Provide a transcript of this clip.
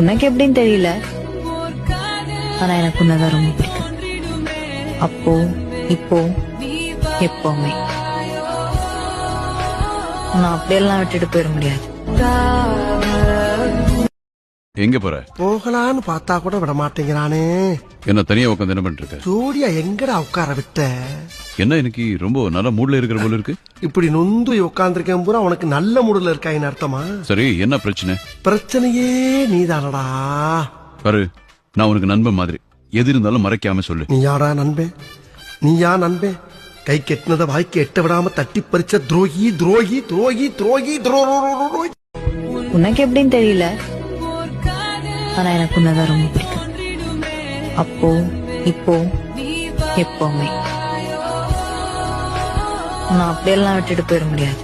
உனக்கு எப்படின்னு தெரியல, ஆனா எனக்கு உன்னதான் ரொம்ப பிடிக்கும். அப்போ இப்போ எப்பவுமே நான் அப்படியெல்லாம் விட்டுட்டு போயிட முடியாது. எங்க போற? போகலான்னு பார்த்தா கூட விட மாட்டேங்கிறானே. என்ன தனியா உட்காந்து என்ன பண்ணிட்டு இருக்க? ஜோடியா எங்கடா உட்கார விட்ட? என்ன இன்னைக்கு ரொம்ப நல்ல மூட்ல இருக்கிற போல இருக்கு. இப்படி நொந்து உட்கார்ந்துருக்கேன் பூரா உனக்கு நல்ல மூடுல இருக்காயின்னு அர்த்தமா? சரி, என்ன பிரச்சனை? பிரச்சனையே நீதானடா. பாரு, நான் உனக்கு நண்பன் மாதிரி, எது இருந்தாலும் மறைக்காம சொல்லு. நீ யாரா நண்பே? நீ யா நண்பே? கை கெட்டினத வாய்க்கு எட்ட விடாம தட்டி பறிச்ச துரோகி துரோகி துரோகி துரோகி துரோகி. உனக்கு எப்படின்னு தெரியல, ஆனா எனக்கு உன்னதான் ரொம்ப பிடிக்கும். அப்போ இப்போ எப்பவுமே நான் அப்படியெல்லாம் விட்டுட்டு போயிட முடியாது.